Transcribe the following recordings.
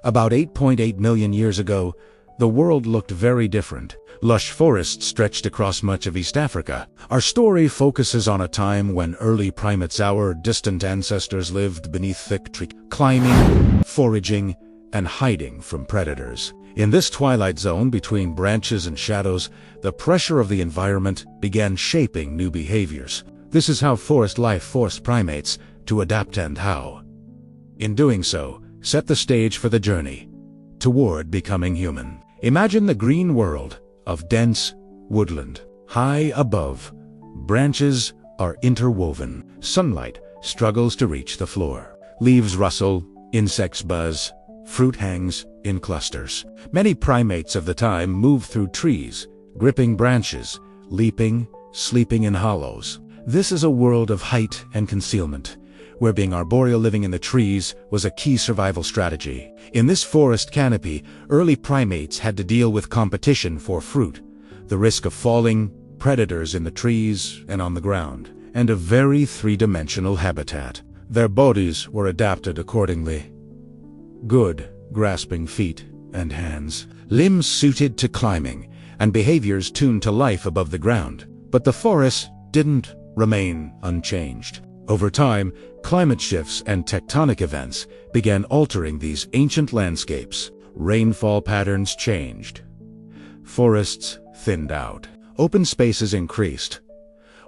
About 8.8 million years ago, the world looked very different. Lush forests stretched across much of East Africa. Our story focuses on a time when early primates, our distant ancestors, lived beneath thick trees, climbing, foraging, and hiding from predators. In this twilight zone between branches and shadows, the pressure of the environment began shaping new behaviors. This is how forest life forced primates to adapt, and how, in doing so, set the stage for the journey toward becoming human. Imagine the green world of dense woodland. High above, branches are interwoven. Sunlight struggles to reach the floor. Leaves rustle, insects buzz, fruit hangs in clusters. Many primates of the time move through trees, gripping branches, leaping, sleeping in hollows. This is a world of height and concealment, where being arboreal, living in the trees, was a key survival strategy. In this forest canopy, early primates had to deal with competition for fruit, the risk of falling, predators in the trees and on the ground, and a very three-dimensional habitat. Their bodies were adapted accordingly. Good, grasping feet and hands, limbs suited to climbing, and behaviors tuned to life above the ground. But the forest didn't remain unchanged. Over time, climate shifts and tectonic events began altering these ancient landscapes. Rainfall patterns changed. Forests thinned out. Open spaces increased.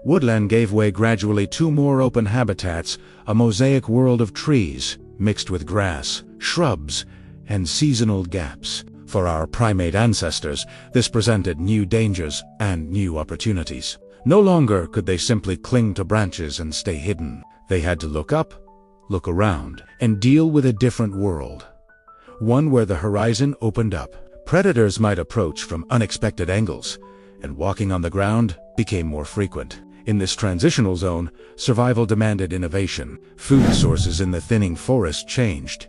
Woodland gave way gradually to more open habitats, a mosaic world of trees mixed with grass, shrubs, and seasonal gaps. For our primate ancestors, this presented new dangers and new opportunities. No longer could they simply cling to branches and stay hidden. They had to look up, look around, and deal with a different world. One where the horizon opened up. Predators might approach from unexpected angles, and walking on the ground became more frequent. In this transitional zone, survival demanded innovation. Food sources in the thinning forest changed.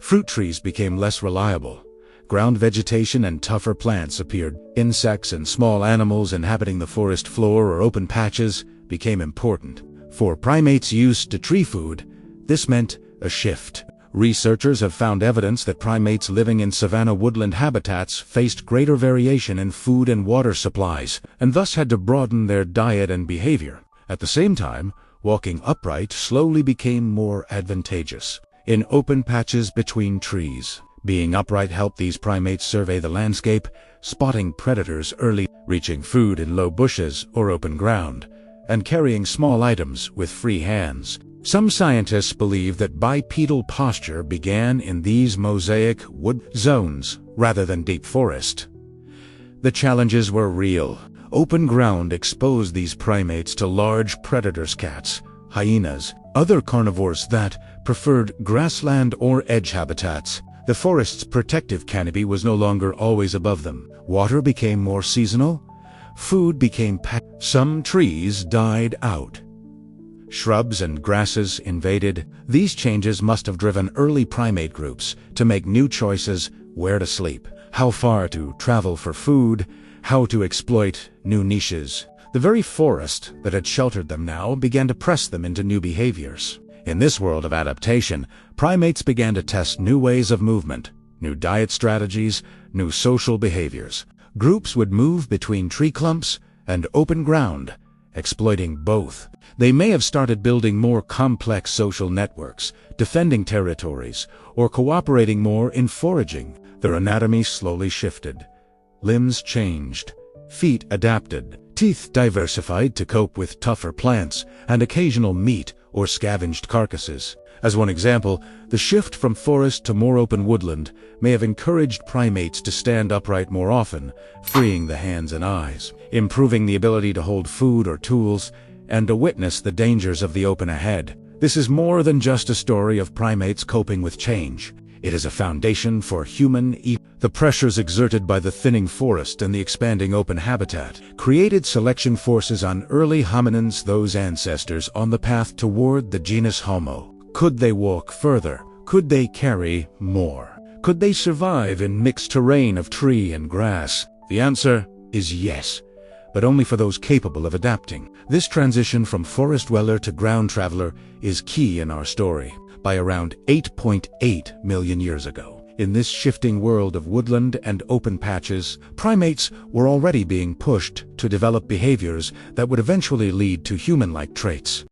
Fruit trees became less reliable. Ground vegetation and tougher plants appeared. Insects and small animals inhabiting the forest floor or open patches became important. For primates used to tree food, this meant a shift. Researchers have found evidence that primates living in savanna woodland habitats faced greater variation in food and water supplies, and thus had to broaden their diet and behavior. At the same time, walking upright slowly became more advantageous. In open patches between trees, being upright helped these primates survey the landscape, spotting predators early, reaching food in low bushes or open ground, and carrying small items with free hands. Some scientists believe that bipedal posture began in these mosaic wood zones rather than deep forest. The challenges were real. Open ground exposed these primates to large predators, cats, hyenas, other carnivores that preferred grassland or edge habitats. The forest's protective canopy was no longer always above them. Water became more seasonal. Food became packed. Some trees died out. Shrubs and grasses invaded. These changes must have driven early primate groups to make new choices: where to sleep, how far to travel for food, how to exploit new niches. The very forest that had sheltered them now began to press them into new behaviors. In this world of adaptation, primates began to test new ways of movement, new diet strategies, new social behaviors. Groups would move between tree clumps and open ground, exploiting both. They may have started building more complex social networks, defending territories, or cooperating more in foraging. Their anatomy slowly shifted. Limbs changed, feet adapted, teeth diversified to cope with tougher plants, and occasional meat or scavenged carcasses. As one example, the shift from forest to more open woodland may have encouraged primates to stand upright more often, freeing the hands and eyes, improving the ability to hold food or tools, and to witness the dangers of the open ahead. This is more than just a story of primates coping with change. It is a foundation for human The pressures exerted by the thinning forest and the expanding open habitat created selection forces on early hominins, those ancestors on the path toward the genus Homo. Could they walk further? Could they carry more? Could they survive in mixed terrain of tree and grass? The answer is yes, but only for those capable of adapting. This transition from forest dweller to ground traveler is key in our story. By around 8.8 million years ago, In this shifting world of woodland and open patches, primates were already being pushed to develop behaviors that would eventually lead to human-like traits.